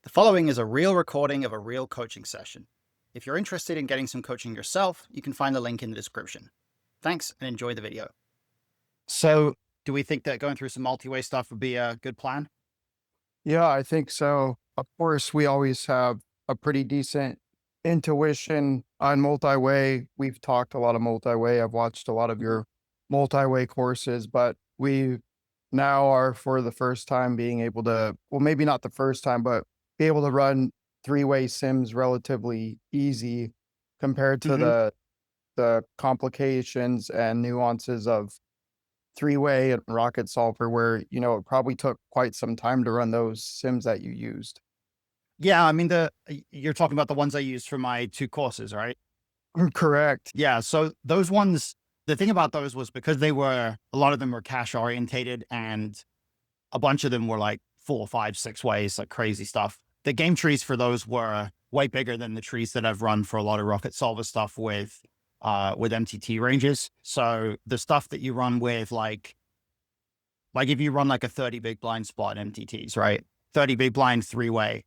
The following is a real recording of a real coaching session. If you're interested in getting some coaching yourself, you can find the link in the description. Thanks and enjoy the video. So, do we think that going through some multi-way stuff would be a good plan? Yeah, I think so. Of course, we always have a pretty decent intuition on multi-way. We've talked a lot of multi-way. I've watched a lot of your multi-way courses, but we now are for the first time being able to, well, maybe not the first time, but be able to run three-way sims relatively easy compared to Mm-hmm. the complications and nuances of three-way and rocket solver where, it probably took quite some time to run those sims that you used. Yeah, I mean, you're talking about the ones I used for my two courses, right? Correct. Yeah, so those ones, the thing about those was because a lot of them were cache orientated and a bunch of them were like 4, 5, 6 ways, like crazy stuff. The game trees for those were way bigger than the trees that I've run for a lot of rocket solver stuff with MTT ranges. So the stuff that you run with like if you run like a 30 big blind spot MTTs, right? 30 big blind 3-way,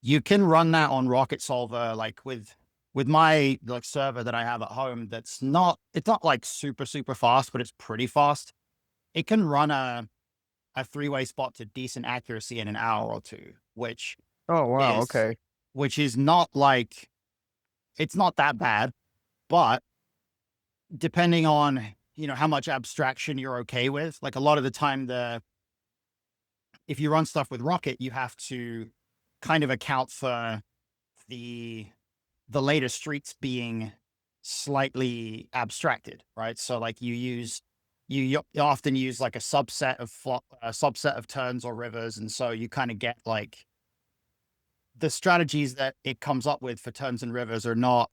you can run that on rocket solver like with my like server that I have at home. It's not like super fast, but it's pretty fast. It can run a 3-way spot to decent accuracy in an hour or two, Oh, wow. is Okay. which is not like it's not that bad, but depending on how much abstraction you're okay with, like a lot of the time if you run stuff with Rocket, you have to kind of account for the later streets being slightly abstracted, right? So like you often use like a subset of turns or rivers, and so you kind of get like the strategies that it comes up with for turns and rivers are not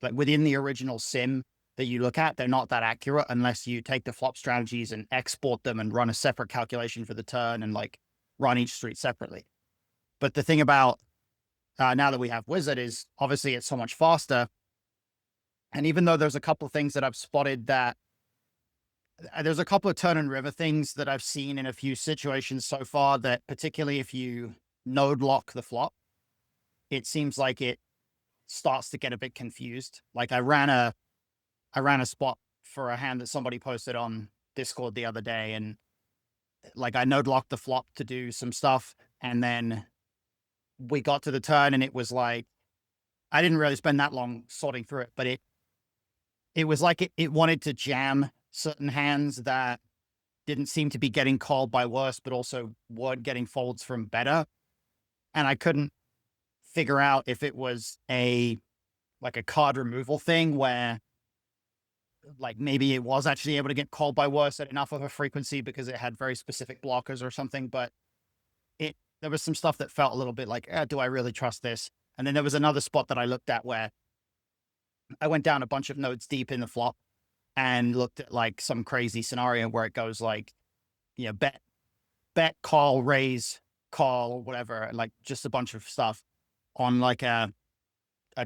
like within the original sim that you look at. They're not that accurate unless you take the flop strategies and export them and run a separate calculation for the turn and like run each street separately. But the thing about now that we have Wizard is obviously it's so much faster. And even though there's a couple of things that I've spotted that there's a couple of turn and river things that I've seen in a few situations so far that particularly if you node lock the flop, it seems like it starts to get a bit confused. Like I ran a spot for a hand that somebody posted on Discord the other day, and like I node locked the flop to do some stuff, and then we got to the turn, and it was like I didn't really spend that long sorting through it, but it was like it wanted to jam certain hands that didn't seem to be getting called by worse, but also weren't getting folds from better, and I couldn't figure out if it was a card removal thing where like maybe it was actually able to get called by worse at enough of a frequency because it had very specific blockers or something. But there was some stuff that felt a little bit like, do I really trust this? And then there was another spot that I looked at where I went down a bunch of nodes deep in the flop and looked at like some crazy scenario where it goes like, bet, call, raise, call, whatever, like just a bunch of stuff on like a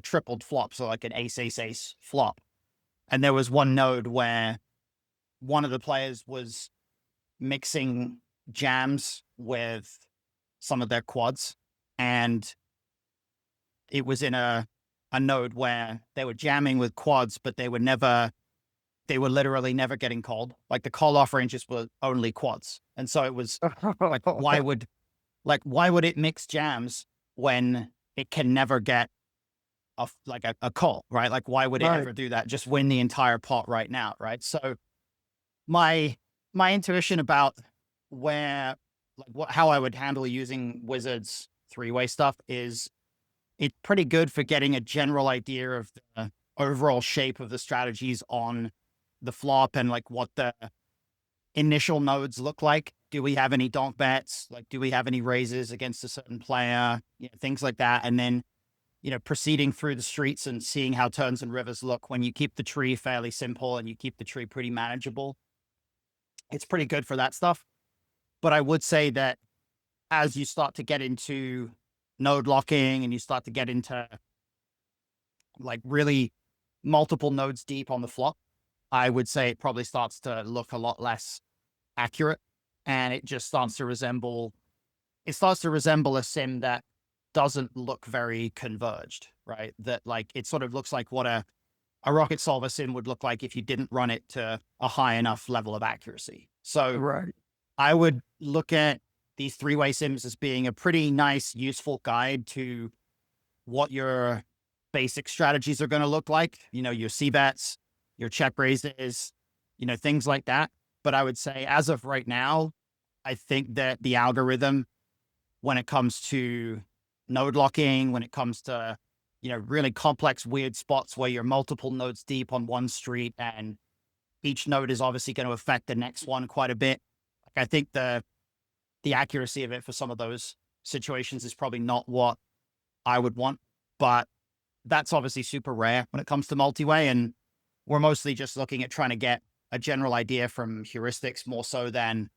tripled flop. So like an ace flop. And there was one node where one of the players was mixing jams with some of their quads. And it was in a node where they were jamming with quads, but they were literally never getting called. Like the call off ranges were only quads. And so it was like, why would it mix jams when it can never get a call, right? Like, why would it Right. ever do that? Just win the entire pot right now, right? So my intuition about how I would handle using Wizards 3-way stuff is it's pretty good for getting a general idea of the overall shape of the strategies on the flop and like what the initial nodes look like. Do we have any donk bets? Like, do we have any raises against a certain player? Things like that. And then proceeding through the streets and seeing how turns and rivers look when you keep the tree fairly simple and you keep the tree pretty manageable. It's pretty good for that stuff. But I would say that as you start to get into node locking and you start to get into like really multiple nodes deep on the flop, I would say it probably starts to look a lot less accurate and it just starts to resemble a sim that doesn't look very converged, right? That like it sort of looks like what a rocket solver sim would look like if you didn't run it to a high enough level of accuracy. So Right. I would look at these three-way sims as being a pretty nice, useful guide to what your basic strategies are going to look like, your C bets, your check raises, things like that. But I would say as of right now, I think that the algorithm, when it comes to node locking, when it comes to, really complex, weird spots where you're multiple nodes deep on one street and each node is obviously going to affect the next one quite a bit. Like I think the accuracy of it for some of those situations is probably not what I would want, but that's obviously super rare when it comes to multi-way. And we're mostly just looking at trying to get a general idea from heuristics more so than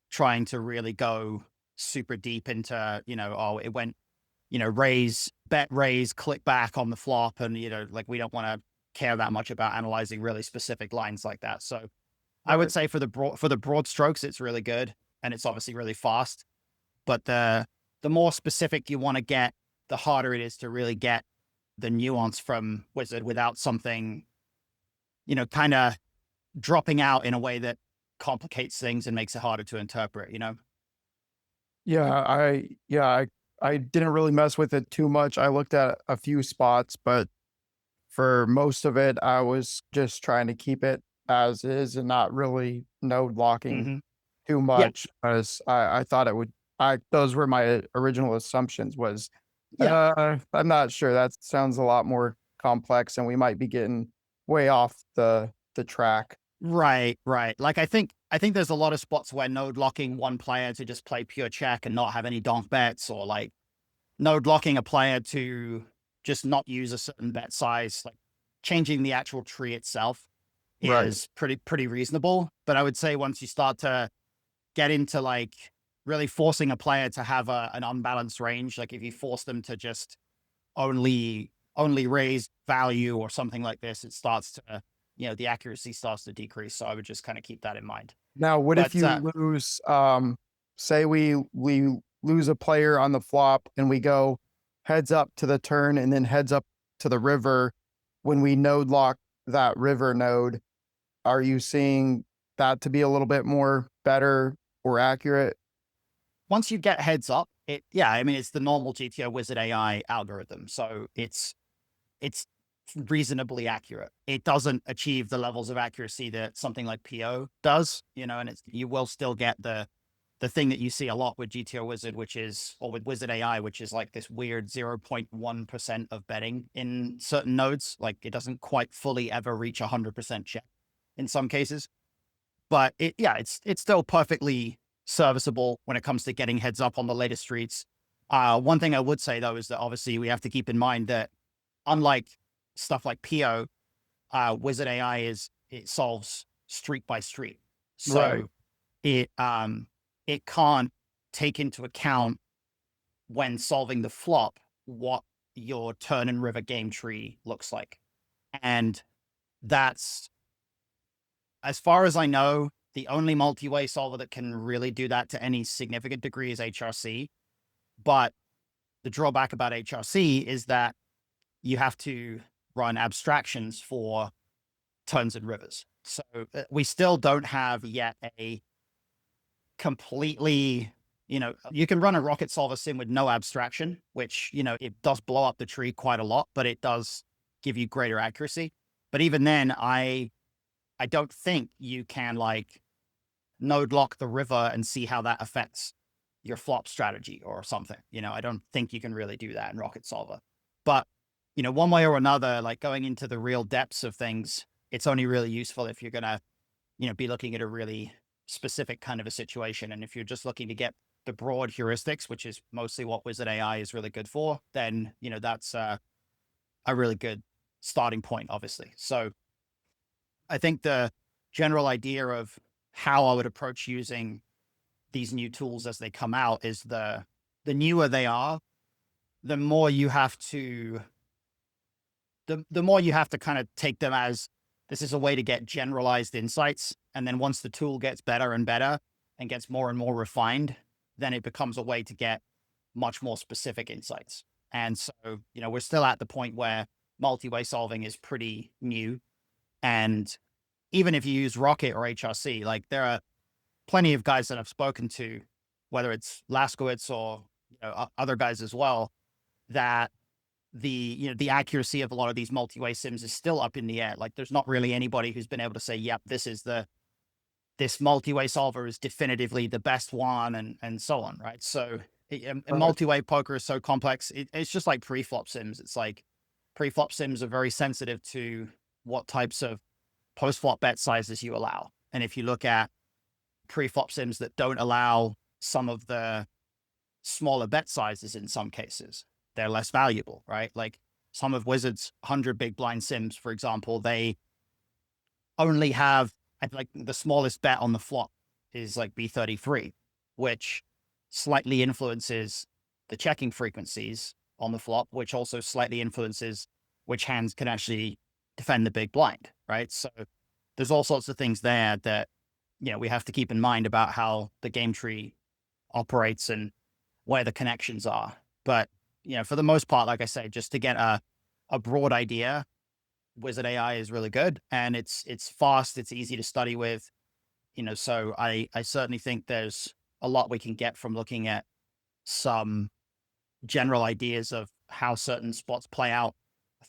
trying to really go super deep into, oh, it went, raise, click back on the flop. And, like we don't want to care that much about analyzing really specific lines like that. So I would Right. say for the broad strokes, it's really good. And it's obviously really fast. But the more specific you want to get, the harder it is to really get the nuance from Wizard without something, kind of dropping out in a way that complicates things and makes it harder to interpret. I didn't really mess with it too much. I looked at a few spots, but for most of it, I was just trying to keep it as is and not really node locking Hmm. too Yeah. much because I thought it would. Those were my original assumptions. Was Yeah. I'm not sure. That sounds a lot more complex, and we might be getting way off the track. Right. Right. Like I think there's a lot of spots where node locking one player to just play pure check and not have any donk bets, or like node locking a player to just not use a certain bet size, like changing the actual tree itself Right. is pretty reasonable. But I would say once you start to get into like really forcing a player to have an unbalanced range, like if you force them to just only raise value or something like this, it starts to, the accuracy starts to decrease. So I would just kind of keep that in mind. Now, what if But you lose, say we lose a player on the flop and we go heads up to the turn and then heads up to the river. When we node lock that river node, are you seeing that to be a little bit more better or accurate? once you get heads up, yeah, I mean it's the normal GTO Wizard AI algorithm, so it's reasonably accurate. It doesn't achieve the levels of accuracy that something like PO does, and you will still get the thing that you see a lot with GTO Wizard, which is, or with Wizard AI, which is like this weird 0.1% of betting in certain nodes. Like it doesn't quite fully ever reach 100% check in some cases. But yeah, it's still perfectly serviceable when it comes to getting heads up on the latest streets. One thing I would say though is that obviously we have to keep in mind that unlike stuff like PO, Wizard AI it solves street by street, Right. so it can't take into account when solving the flop what your turn and river game tree looks like, and that's, as far as I know, the only multi-way solver that can really do that to any significant degree is HRC. But the drawback about HRC is that you have to run abstractions for turns and rivers. So we still don't have yet a completely, you can run a rocket solver sim with no abstraction, which, it does blow up the tree quite a lot, but it does give you greater accuracy. But even then, I don't think you can like node lock the river and see how that affects your flop strategy or something. I don't think you can really do that in Rocket Solver. But, one way or another, like going into the real depths of things, it's only really useful if you're going to, be looking at a really specific kind of a situation. And if you're just looking to get the broad heuristics, which is mostly what Wizard AI is really good for, then, that's a really good starting point, obviously. So I think the general idea of how I would approach using these new tools as they come out is the newer they are, the more you have to the more you have to kind of take them as this is a way to get generalized insights. And then once the tool gets better and better and gets more and more refined, then it becomes a way to get much more specific insights. And so, we're still at the point where multi-way solving is pretty new. And even if you use Rocket or HRC, like there are plenty of guys that I've spoken to, whether it's Laskowitz or other guys as well, that the accuracy of a lot of these multi-way sims is still up in the air. Like there's not really anybody who's been able to say, yep, this multi-way solver is definitively the best one, and so on, right? So multi-way poker is so complex. It's just like pre-flop sims. It's like pre-flop sims are very sensitive to what types of post-flop bet sizes you allow. And if you look at pre-flop sims that don't allow some of the smaller bet sizes in some cases, they're less valuable, right? Like some of Wizard's 100 big blind sims, for example, they only have, I think, like the smallest bet on the flop is like B33, which slightly influences the checking frequencies on the flop, which also slightly influences which hands can actually defend the big blind, right? So there's all sorts of things there that, we have to keep in mind about how the game tree operates and where the connections are. But, for the most part, like I say, just to get a broad idea, Wizard AI is really good, and it's fast, it's easy to study with, so I certainly think there's a lot we can get from looking at some general ideas of how certain spots play out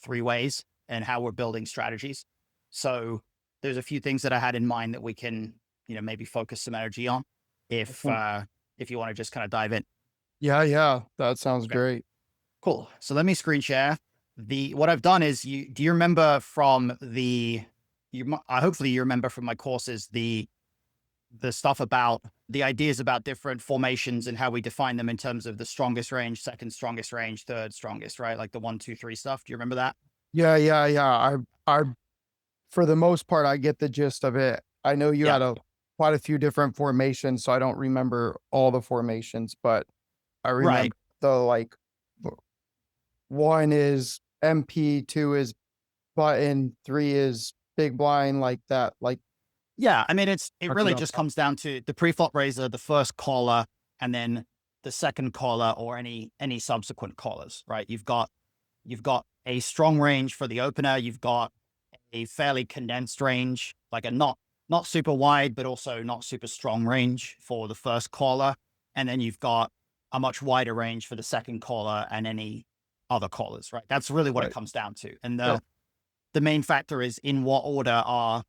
3 ways and how we're building strategies. So there's a few things that I had in mind that we can, maybe focus some energy on if you want to just kind of dive in. Yeah, that sounds great. Cool. So let me screen share. What I've done is, do you remember from hopefully you remember from my courses, the stuff about the ideas about different formations and how we define them in terms of the strongest range, second strongest range, third strongest, right? Like the 1, 2, 3 stuff. Do you remember that? Yeah. I for the most part, I get the gist of it. I know you Yeah. had quite a few different formations, so I don't remember all the formations, but I Right. remember the like 1 is MP, 2 is button, 3 is big blind, like that. Like, Yeah. I mean, it talk really about just that. comes down to the pre-flop raiser, the first caller, and then the second caller or any subsequent callers, right? You've got a strong range for the opener. You've got a fairly condensed range, like a not super wide, but also not super strong range for the first caller. And then you've got a much wider range for the second caller and any other callers, right? That's really what it Right. comes down to. And Yeah. the main factor is in what order are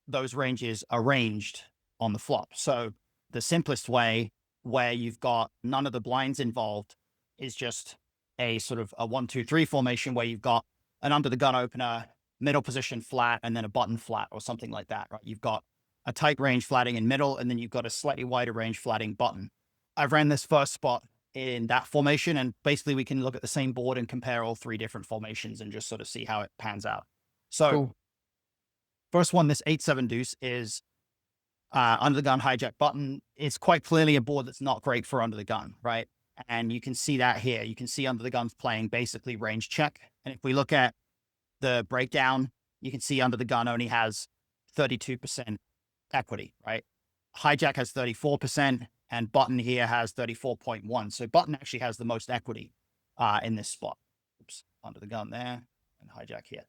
those ranges arranged on the flop. So the simplest way, where you've got none of the blinds involved, is just a sort of a 1, 2, 3 formation where you've got an under the gun opener, middle position flat, and then a button flat or something like that, right? You've got a tight range flatting in middle, and then you've got a slightly wider range flatting button. I've ran this first spot in that formation, and basically we can look at the same board and compare all 3 different formations and just sort of see how it pans out. So Cool. first one, this 8-7 deuce is under the gun hijack button. It's quite clearly a board that's not great for under the gun, right? And you can see that here. You can see under the gun's playing basically range check. And if we look at the breakdown, you can see under the gun only has 32% equity, right? Hijack has 34%, and button here has 34.1. So button actually has the most equity in this spot. Oops, under the gun there, and hijack here.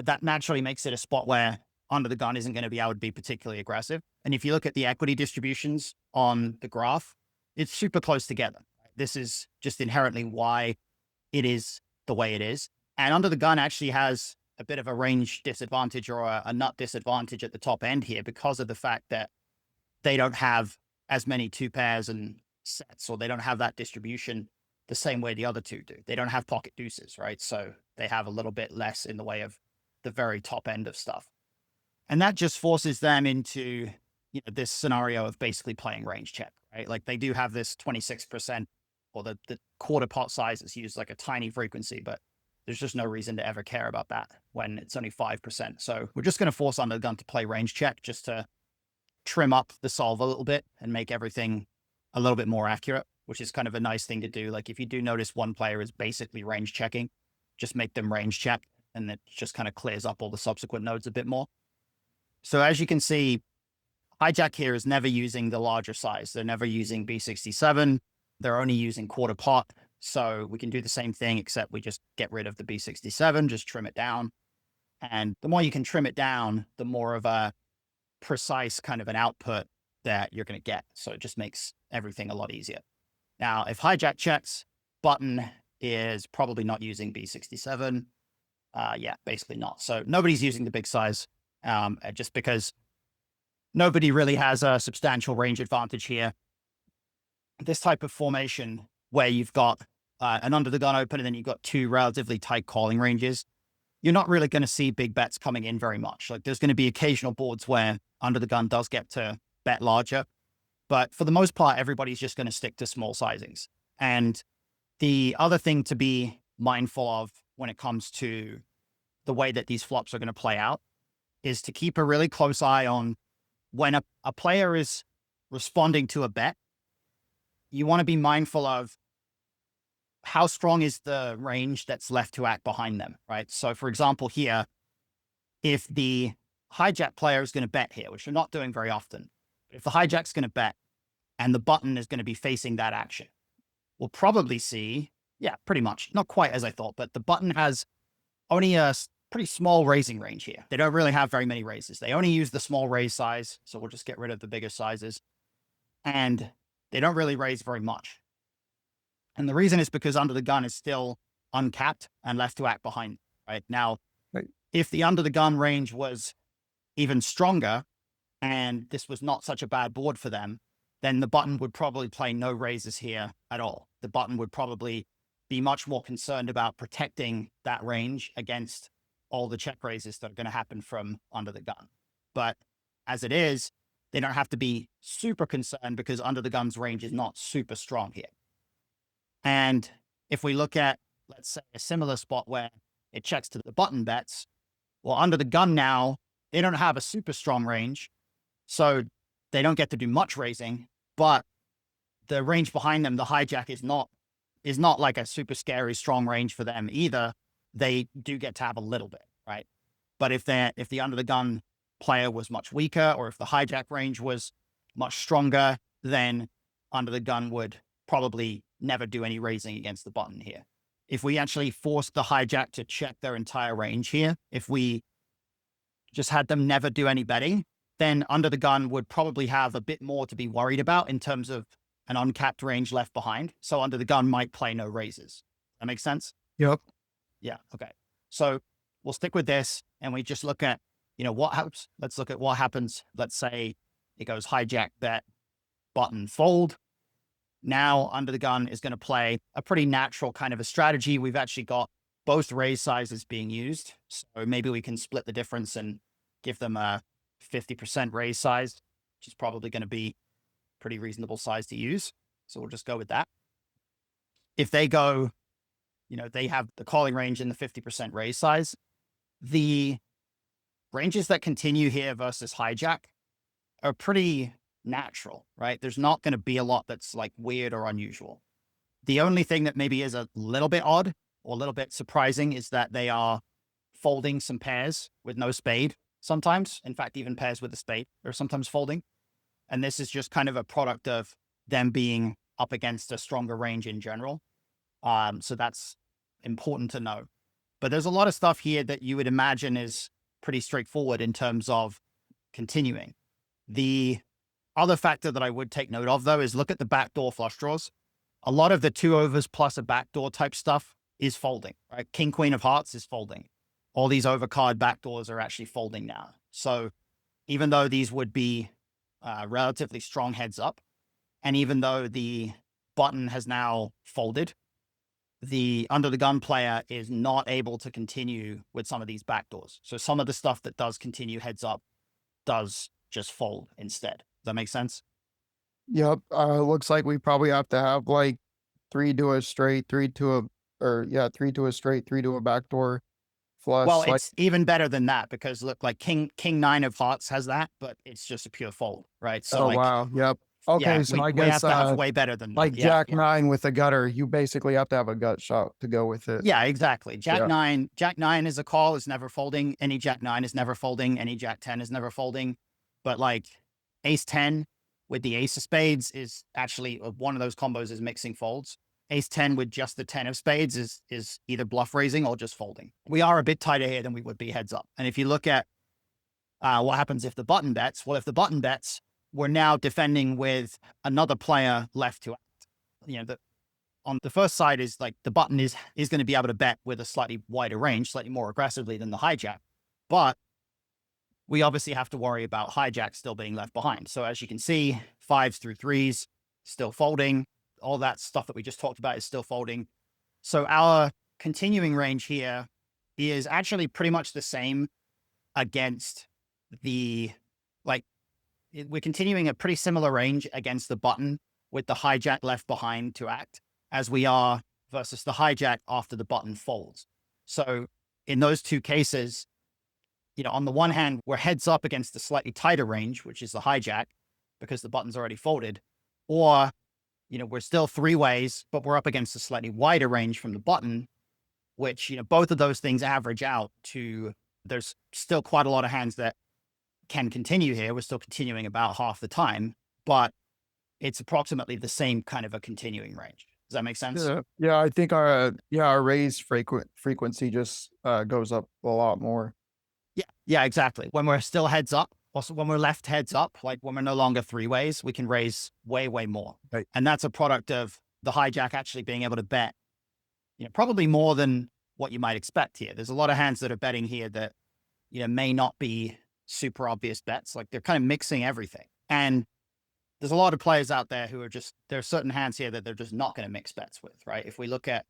That naturally makes it a spot where under the gun isn't going to be able to be particularly aggressive. And if you look at the equity distributions on the graph, it's super close together. This is just inherently why it is the way it is. And under the gun actually has a bit of a range disadvantage or a nut disadvantage at the top end here because of the fact that they don't have as many 2 pairs and sets, or they don't have that distribution the same way the other 2 do. They don't have pocket deuces, right? So they have a little bit less in the way of the very top end of stuff. And that just forces them into, this scenario of basically playing range check, right? Like they do have this 26%, or the quarter pot size is used like a tiny frequency, but there's just no reason to ever care about that when it's only 5%. So we're just going to force under the gun to play range check just to trim up the solve a little bit and make everything a little bit more accurate, which is kind of a nice thing to do. Like if you do notice one player is basically range checking, just make them range check, and it just kind of clears up all the subsequent nodes a bit more. So as you can see, hijack here is never using the larger size. They're never using B67. they're only using quarter pot. So we can do the same thing, except we just get rid of the B67, just trim it down. And the more you can trim it down, the more of a precise kind of an output that you're going to get. So it just makes everything a lot easier. Now, if hijack checks, button is probably not using B67. Yeah, basically not. So nobody's using the big size just because nobody really has a substantial range advantage here. This type of formation where you've got an under the gun open and then you've got two relatively tight calling ranges, you're not really going to see big bets coming in very much. Like there's going to be occasional boards where under the gun does get to bet larger, but for the most part, everybody's just going to stick to small sizings. And the other thing to be mindful of when it comes to the way that these flops are going to play out is to keep a really close eye on when a player is responding to a bet. You want to be mindful of how strong is the range that's left to act behind them, right? So for example, here, if the hijack player is going to bet here, which you're not doing very often, if the hijack's going to bet and the button is going to be facing that action, we'll probably see, yeah, pretty much, not quite as I thought, but the button has only a pretty small raising range here. They don't really have very many raises. They only use the small raise size, so we'll just get rid of the bigger sizes. And they don't really raise very much. And the reason is because under the gun is still uncapped and left to act behind, right? Now, if the under the gun range was even stronger and this was not such a bad board for them, then the button would probably play no raises here at all. The button would probably be much more concerned about protecting that range against all the check raises that are going to happen from under the gun. But as it is, they don't have to be super concerned because under the gun's range is not super strong here. And if we look at, let's say, a similar spot where it checks to the button bets, well, under the gun now, they don't have a super strong range, so they don't get to do much raising, but the range behind them, the hijack, is not like a super scary strong range for them either. They do get to have a little bit, right? But if the under the gun player was much weaker, or if the hijack range was much stronger, then under the gun would probably never do any raising against the button here. If we actually forced the hijack to check their entire range here, if we just had them never do any betting, then under the gun would probably have a bit more to be worried about in terms of an uncapped range left behind. So under the gun might play no raises. That makes sense? Yep. Yeah. Okay. So we'll stick with this and we just look at, what happens. Let's look at what happens. Let's say it goes hijack, bet, button, fold. Now under the gun is going to play a pretty natural kind of a strategy. We've actually got both raise sizes being used. So maybe we can split the difference and give them a 50% raise size, which is probably going to be pretty reasonable size to use. So we'll just go with that. If they go, they have the calling range in the 50% raise size, the ranges that continue here versus hijack are pretty natural, right? There's not going to be a lot that's like weird or unusual. The only thing that maybe is a little bit odd or a little bit surprising is that they are folding some pairs with no spade sometimes. In fact, even pairs with a spade are sometimes folding. And this is just kind of a product of them being up against a stronger range in general. So that's important to know. But there's a lot of stuff here that you would imagine is pretty straightforward in terms of continuing. The other factor that I would take note of, though, is look at the backdoor flush draws. A lot of the 2 overs plus a backdoor type stuff is folding, right? King, queen of hearts is folding. All these overcard backdoors are actually folding now. So even though these would be relatively strong heads up, and even though the button has now folded, the under the gun player is not able to continue with some of these backdoors. So some of the stuff that does continue heads up does just fold instead. Does that make sense? Yep. Looks like we probably have to have like 3 to a straight, 3 to a 3 to a straight, 3 to a backdoor flush. Well, it's even better than that because look, like king 9 of hearts has that, but it's just a pure fold, right? So wow. Yep. Okay, yeah, so I we have guess to have way better than that. like Yeah, Jack 9 with a gutter, you basically have to have a gut shot to go with it. yeah, exactly. Jack Yeah. 9 is a call, is never folding. Any Jack 9 is never folding. Any Jack 10 is never folding. But like ace 10 with the ace of spades is actually one of those combos is mixing folds. Ace 10 with just the 10 of spades is either bluff raising or just folding. We are a bit tighter here than we would be heads up. And if you look at what happens if the button bets, well, if the button bets, we're now defending with another player left to act. You know, on the first side is like the button is going to be able to bet with a slightly wider range, slightly more aggressively than the hijack. But we obviously have to worry about hijack still being left behind. So as you can see, 5s through 3s still folding. All that stuff that we just talked about is still folding. So our continuing range here is actually pretty much the same against the, like, we're continuing a pretty similar range against the button with the hijack left behind to act as we are versus the hijack after the button folds. So in those two cases, you know, on the one hand, we're heads up against the slightly tighter range, which is the hijack because the button's already folded, or, you know, we're still 3-ways, but we're up against a slightly wider range from the button, which, you know, both of those things average out to, there's still quite a lot of hands that can continue here. We're still continuing about half the time, but it's approximately the same kind of a continuing range. Does that make sense? Yeah, I think our raise frequency just goes up a lot more. Yeah, exactly. When we're still heads up, also when we're left heads up, like when we're no longer 3-ways, we can raise way, way more. Right. And that's a product of the hijack actually being able to bet, you know, probably more than what you might expect here. There's a lot of hands that are betting here that, you know, may not be super obvious bets. Like they're kind of mixing everything. And there's a lot of players out there who are just, there are certain hands here that they're just not going to mix bets with, right? If we look at,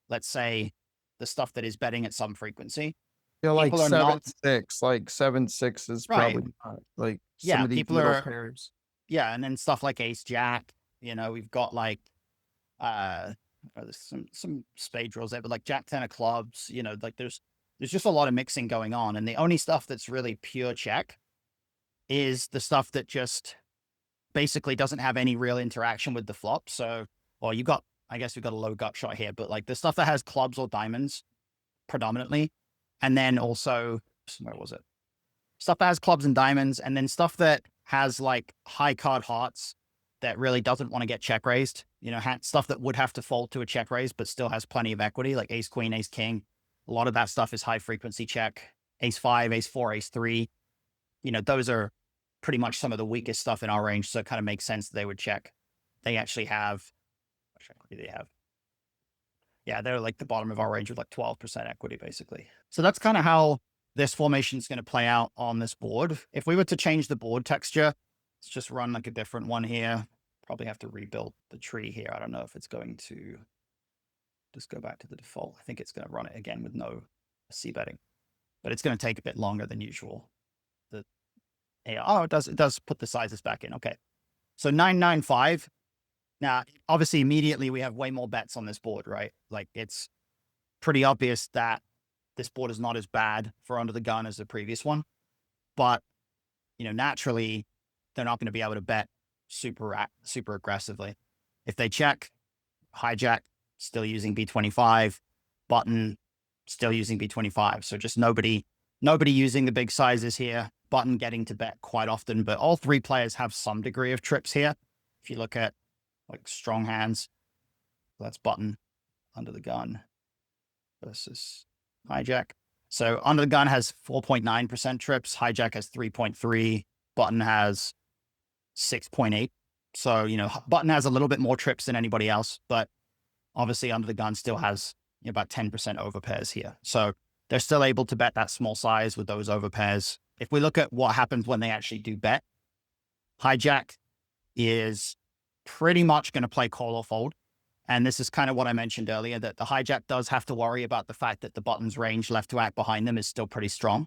let's say, the stuff that is betting at some frequency, Yeah, like people are 7-6, like 7-6 is right. probably not like some Yeah, of these people little are, pairs. yeah. And then stuff like ace jack, you know, we've got like, there's some spade draws there, but like jack 10 of clubs, you know, like there's just a lot of mixing going on. And the only stuff that's really pure check is the stuff that just basically doesn't have any real interaction with the flop. So, or you got, I guess we've got a low gut shot here, but like the stuff that has clubs or diamonds predominantly. And then also, where was it? Stuff that has clubs and diamonds, and then stuff that has like high card hearts that really doesn't want to get check raised. You know, stuff that would have to fold to a check raise, but still has plenty of equity, like ace queen, ace king. A lot of that stuff is high frequency check. Ace 5, ace 4, ace 3. You know, those are pretty much some of the weakest stuff in our range. So it kind of makes sense that they would check. They actually have, what equity they have? Yeah, they're like the bottom of our range with like 12% equity, basically. So that's kind of how this formation is going to play out on this board. If we were to change the board texture, let's just run like a different one here. Probably have to rebuild the tree here. I don't know if it's going to just go back to the default. I think it's going to run it again with no C betting, but it's going to take a bit longer than usual. Oh, it does put the sizes back in. Okay. So 995. Now, obviously, immediately we have way more bets on this board, right? Like it's pretty obvious that this board is not as bad for under the gun as the previous one, but you know, naturally, they're not going to be able to bet super aggressively. If they check, hijack still using B25, button still using B25. So just nobody using the big sizes here. Button getting to bet quite often, but all 3 players have some degree of trips here. If you look at like strong hands, that's button under the gun versus hijack. So under the gun has 4.9% trips. Hijack has 3.3. Button has 6.8. So, you know, button has a little bit more trips than anybody else, but obviously under the gun still has, you know, about 10% overpairs here. So they're still able to bet that small size with those overpairs. If we look at what happens when they actually do bet, hijack is pretty much going to play call or fold. And this is kind of what I mentioned earlier, that the hijack does have to worry about the fact that the button's range left to act behind them is still pretty strong.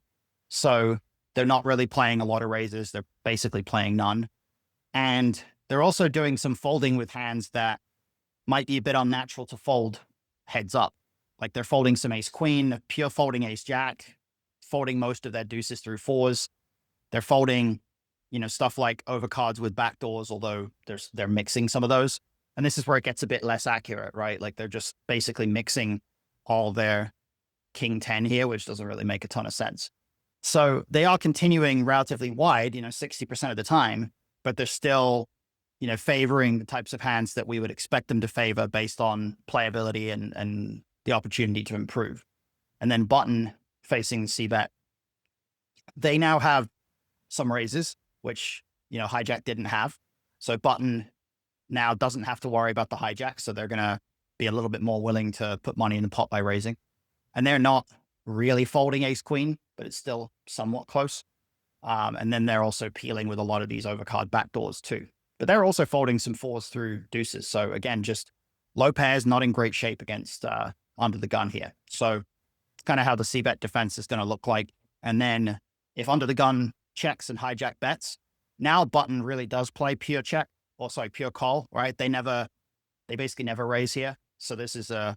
So they're not really playing a lot of raises. They're basically playing none. And they're also doing some folding with hands that might be a bit unnatural to fold heads up. Like they're folding some ace queen, pure folding ace jack, folding most of their deuces through 4s. They're folding, you know, stuff like overcards with backdoors, although they're mixing some of those. And this is where it gets a bit less accurate, right? Like they're just basically mixing all their king 10 here, which doesn't really make a ton of sense. So they are continuing relatively wide, you know, 60% of the time, but they're still, favoring the types of hands that we would expect them to favor based on playability and the opportunity to improve. And then button facing c-bet, they now have some raises, which, hijack didn't have. So button now doesn't have to worry about the hijack. So they're going to be a little bit more willing to put money in the pot by raising. And they're not really folding ace queen, but it's still somewhat close. And then they're also peeling with a lot of these overcard backdoors too. But they're also folding some fours through deuces. So again, just low pairs, not in great shape against under the gun here. So kind of how the c-bet defense is going to look like. And then if under the gun checks and hijack bets, now button really does play pure check, or sorry, pure call, right? They basically never raise here. So this is an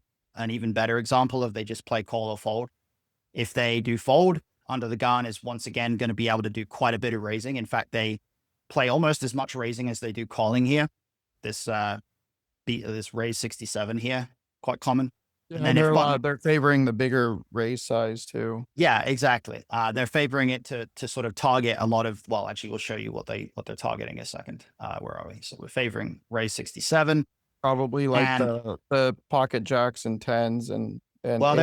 even better example of they just play call or fold. If they do fold, under the gun is once again going to be able to do quite a bit of raising. In fact, they play almost as much raising as they do calling here. This raise 67 here, quite common. Yeah, and then they're favoring the bigger raise size too. Yeah, exactly. They're favoring it to sort of target a lot of, well, actually, we'll show you what they're targeting in a second. Where are we? So we're favoring raise 67. Probably like the pocket jacks and tens and well,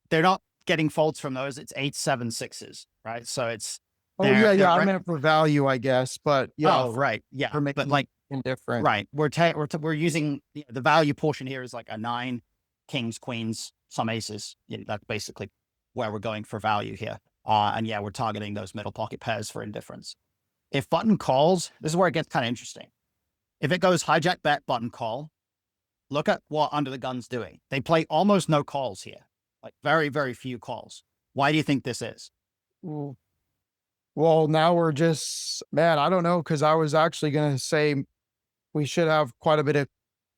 they're not getting folds from those. It's 8, 7, 6s, right? So it's I meant for value, I guess, but yeah. Oh, right, yeah, but like indifferent, right? We're using the value portion here is like a 9, kings, queens, some aces. That's basically where we're going for value here. And yeah, we're targeting those middle pocket pairs for indifference. If button calls, this is where it gets kind of interesting. If it goes hijack bet, button call, look at what under the gun's doing. They play almost no calls here, like very, very few calls. Why do you think this is? Ooh. Well, now we're just, man, I don't know, because I was actually going to say we should have quite a bit of,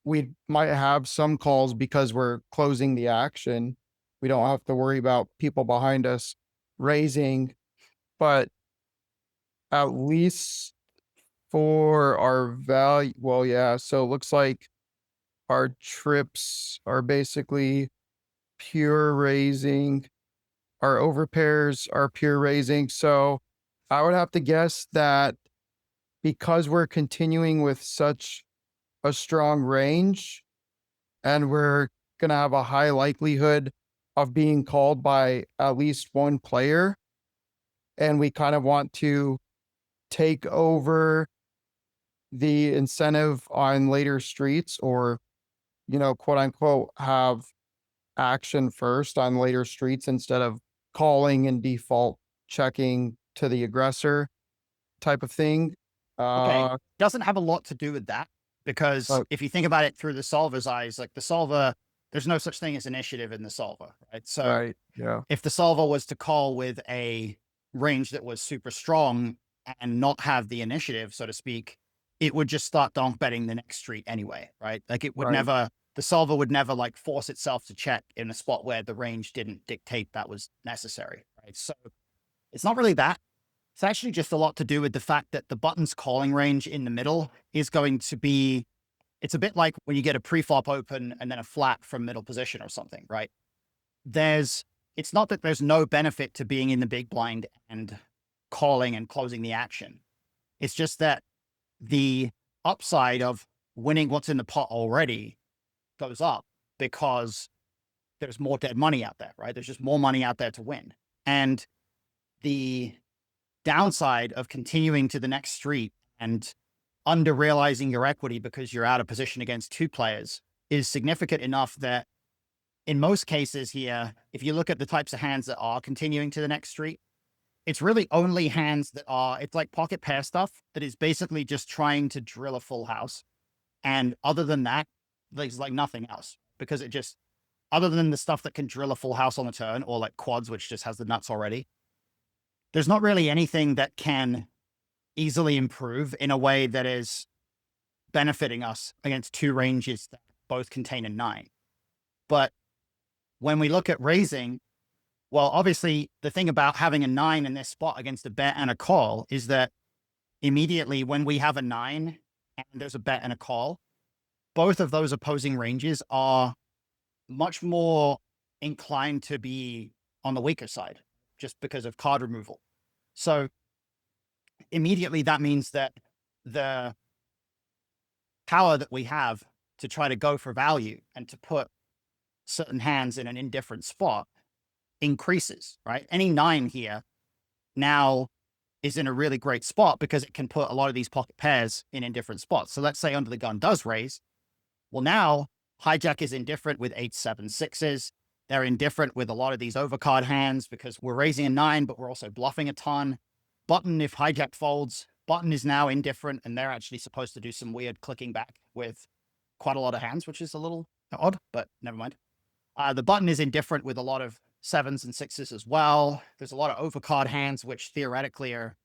we might have some calls because we're closing the action. We don't have to worry about people behind us raising, but at least for our value, well, yeah, so it looks like our trips are basically pure raising. Our overpairs are pure raising. So I would have to guess that because we're continuing with such a strong range and we're going to have a high likelihood of being called by at least one player, and we kind of want to take over the incentive on later streets, or, quote unquote, have action first on later streets instead of calling and default checking to the aggressor type of thing. Okay, doesn't have a lot to do with that, because if you think about it through the solver's eyes, like the solver, there's no such thing as initiative in the solver, right? So if the solver was to call with a range that was super strong and not have the initiative, so to speak, it would just start donk betting the next street anyway, right? Like it would never, the solver would never like force itself to check in a spot where the range didn't dictate that was necessary, right? So it's not really that. It's actually just a lot to do with the fact that the button's calling range in the middle is going to be, it's a bit like when you get a pre-flop open and then a flat from middle position or something, right? It's not that there's no benefit to being in the big blind and calling and closing the action. It's just that the upside of winning what's in the pot already goes up because there's more dead money out there, right? There's just more money out there to win. And the downside of continuing to the next street and under realizing your equity because you're out of position against two players is significant enough that in most cases here, if you look at the types of hands that are continuing to the next street, it's really only hands that are, it's like pocket pair stuff that is basically just trying to drill a full house. And other than that, there's like nothing else, because it just, other than the stuff that can drill a full house on the turn, or like quads, which just has the nuts already, there's not really anything that can easily improve in a way that is benefiting us against two ranges that both contain a 9. But when we look at raising, well, obviously the thing about having a 9 in this spot against a bet and a call is that immediately when we have a 9 and there's a bet and a call, both of those opposing ranges are much more inclined to be on the weaker side just because of card removal. So immediately that means that the power that we have to try to go for value and to put certain hands in an indifferent spot increases, right? Any 9 here now is in a really great spot because it can put a lot of these pocket pairs in indifferent spots. So let's say under the gun does raise. Well, now hijack is indifferent with 8, 7, 6s. They're indifferent with a lot of these overcard hands because we're raising a 9, but we're also bluffing a ton. Button, if hijack folds, button is now indifferent, and they're actually supposed to do some weird clicking back with quite a lot of hands, which is a little odd, but never mind. The button is indifferent with a lot of 7s and 6s as well. There's a lot of overcard hands, which theoretically are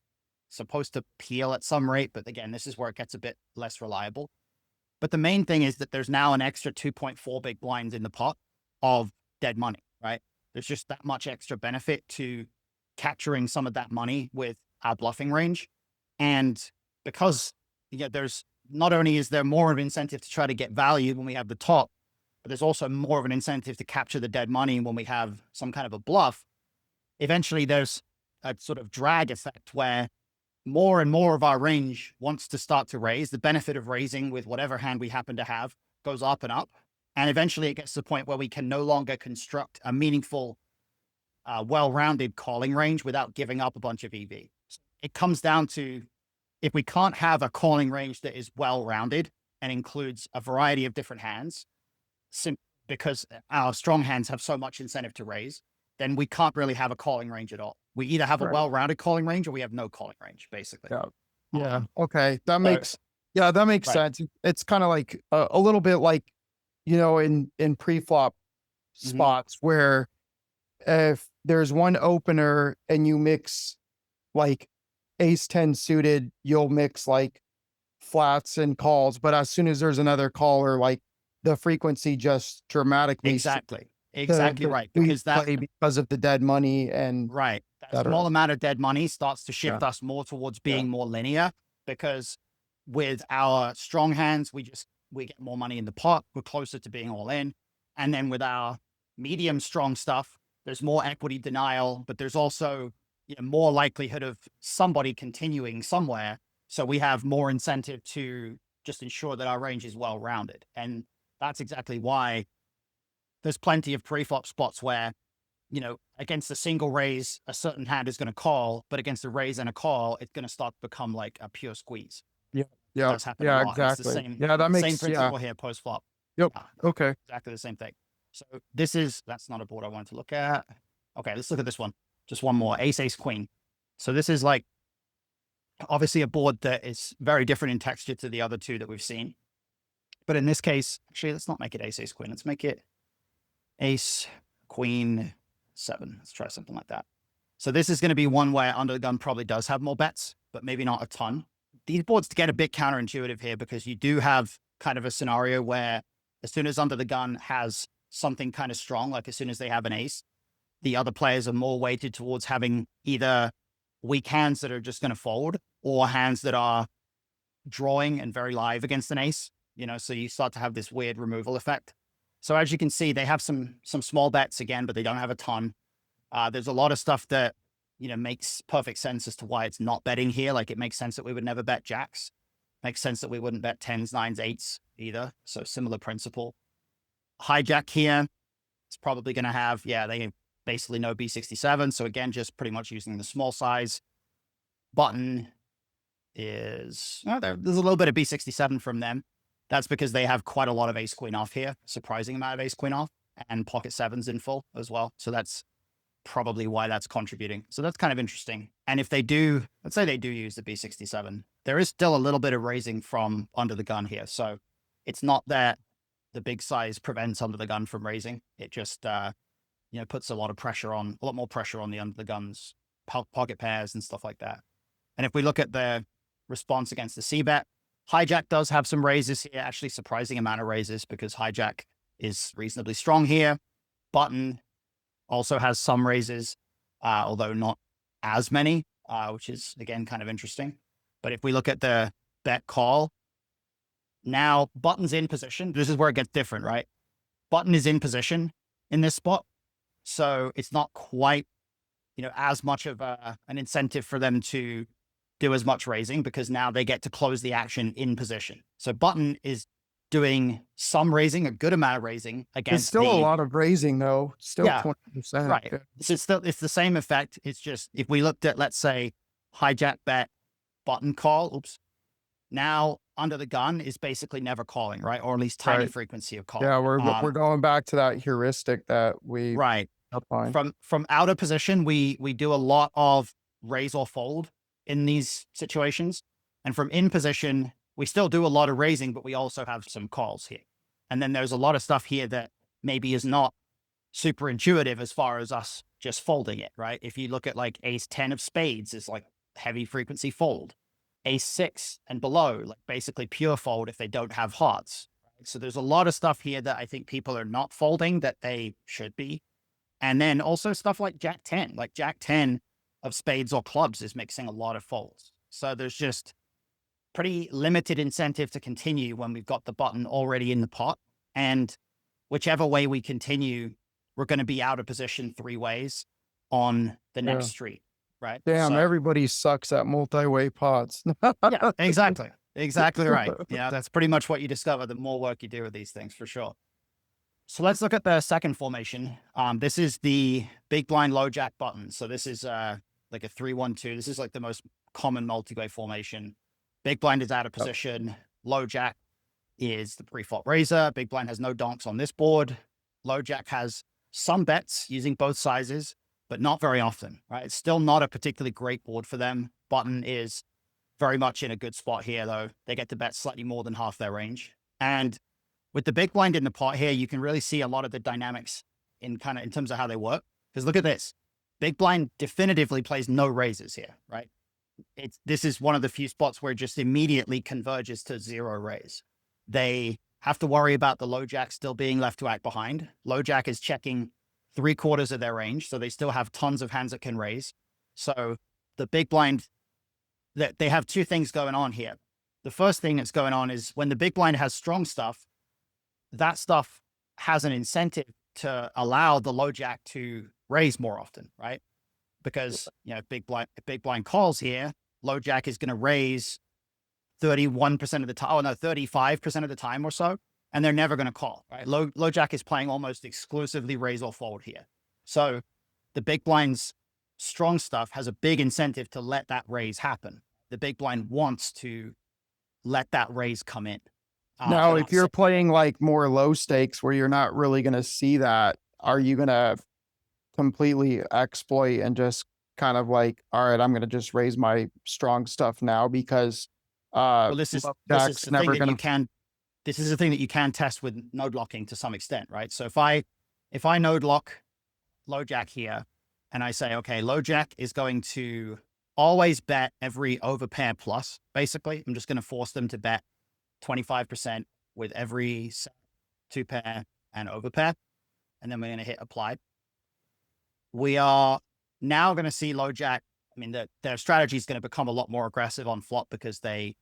supposed to peel at some rate, but again, this is where it gets a bit less reliable. But the main thing is that there's now an extra 2.4 big blinds in the pot of dead money, right? There's just that much extra benefit to capturing some of that money with our bluffing range. And because there's not only is there more of an incentive to try to get value when we have the top, but there's also more of an incentive to capture the dead money when we have some kind of a bluff. Eventually there's a sort of drag effect where more and more of our range wants to start to raise. The benefit of raising with whatever hand we happen to have goes up and up. And eventually it gets to the point where we can no longer construct a meaningful, well-rounded calling range without giving up a bunch of EV. It comes down to, if we can't have a calling range that is well-rounded and includes a variety of different hands, because our strong hands have so much incentive to raise, then we can't really have a calling range at all. We either have a well-rounded calling range or we have no calling range, basically. Yeah. Okay. That makes sense. It's kind of like a little bit like, in pre-flop spots where if there's one opener and you mix like ace 10 suited, you'll mix like flats and calls. But as soon as there's another caller, like the frequency just dramatically. Exactly right. Because because of the dead money and that small amount of dead money starts to shift us more towards being more linear, because with our strong hands, we get more money in the pot. We're closer to being all in. And then with our medium strong stuff, there's more equity denial, but there's also more likelihood of somebody continuing somewhere. So we have more incentive to just ensure that our range is well rounded. And that's exactly why there's plenty of pre-flop spots where, against a single raise, a certain hand is going to call, but against a raise and a call, it's going to start to become like a pure squeeze. Yeah. That's happened a lot. Exactly. It's the same, that makes same principle here post flop. Yep. Okay. Exactly the same thing. So that's not a board I wanted to look at. Okay, let's look at this one. Just one more, ace, ace, queen. So this is like obviously a board that is very different in texture to the other two that we've seen. But in this case, actually, let's not make it ace, ace, queen. Let's make it ace, queen, 7. Let's try something like that. So this is going to be one where under the gun probably does have more bets, but maybe not a ton. These boards get a bit counterintuitive here because you do have kind of a scenario where as soon as under the gun has something kind of strong, like as soon as they have an ace, the other players are more weighted towards having either weak hands that are just going to fold or hands that are drawing and very live against an ace, so you start to have this weird removal effect. So as you can see, they have some small bets again, but they don't have a ton. There's a lot of stuff that, makes perfect sense as to why it's not betting here. Like it makes sense that we would never bet jacks. Makes sense that we wouldn't bet 10s, 9s, 8s either. So similar principle. Hijack here, it's probably going to have, they basically no B67. So again, just pretty much using the small size. Button is, there's a little bit of B67 from them. That's because they have quite a lot of ace queen off here, surprising amount of ace queen off, and pocket 7s in full as well. So that's probably why that's contributing. So that's kind of interesting. And if they do, let's say they do use the B67, there is still a little bit of raising from under the gun here. So it's not that the big size prevents under the gun from raising. It just, puts a lot more pressure on the under the guns, pocket pairs and stuff like that. And if we look at the response against the C-bet, hijack does have some raises here, actually surprising amount of raises because hijack is reasonably strong here. Button also has some raises, although not as many, which is again kind of interesting. But if we look at the bet call, now button's in position. This is where it gets different, right? Button is in position in this spot. So it's not quite, as much of an incentive for them to do as much raising because now they get to close the action in position. So button is doing some raising, a good amount of raising It's against still a lot of raising though. Still yeah, 20%. right. Yeah. So it's the same effect. It's just if we looked at, let's say, hijack bet, button call, oops, now under the gun is basically never calling, right? Or at least tiny Right. frequency of call. Yeah, we're going back to that heuristic that we Right. outlined. From out of position, we do a lot of raise or fold in these situations. And from in position, we still do a lot of raising, but we also have some calls here. And then there's a lot of stuff here that maybe is not super intuitive as far as us just folding it, right? If you look at like ace 10 of spades is like heavy frequency fold. Ace 6 and below, like basically pure fold if they don't have hearts. So there's a lot of stuff here that I think people are not folding that they should be. And then also stuff like Jack 10, like Jack 10 of spades or clubs is mixing a lot of folds. So there's just pretty limited incentive to continue when we've got the button already in the pot. And whichever way we continue, we're going to be out of position 3 ways on the next street, right? Damn, So, everybody sucks at multi-way pots. yeah, exactly. Exactly right. Yeah, that's pretty much what you discover the more work you do with these things for sure. So let's look at the second formation. This is the big blind low jack button. So this is like a 3-1-2. This is like the most common multi-way formation. Big blind is out of position. Low jack is the pre-flop raiser. Big blind has no donks on this board. Low jack has some bets using both sizes, but not very often, right? It's still not a particularly great board for them. Button is very much in a good spot here, though. They get to bet slightly more than half their range. And with the big blind in the pot here, you can really see a lot of the dynamics in terms of how they work. Because look at this. Big blind definitively plays no raises here, right? This is one of the few spots where it just immediately converges to 0 raise. They have to worry about the low jack still being left to act behind. Low jack is checking 3/4 of their range, so they still have tons of hands that can raise. So the big blind, that they have 2 things going on here. The first thing that's going on is when the big blind has strong stuff, that stuff has an incentive to allow the low jack to raise more often, right? Because, you know, big blind calls here, low jack is going to raise 31% of the time, 35% of the time or so, and they're never going to call, right? Low jack is playing almost exclusively raise or fold here. So the big blind's strong stuff has a big incentive to let that raise happen. The big blind wants to let that raise come in. Now, if you're playing like more low stakes where you're not really going to see that, are you going to completely exploit and just kind of like, all right, I'm going to just raise my strong stuff now because well, this is the never thing that going to. this is the thing that you can test with node locking to some extent, right? So if I node lock low jack here and I say, okay, low jack is going to always bet every overpair plus, basically, I'm just going to force them to bet 25% with every 2 pair and overpair. And then we're going to hit apply. We are now going to see low jack. I mean, their strategy is going to become a lot more aggressive on flop because they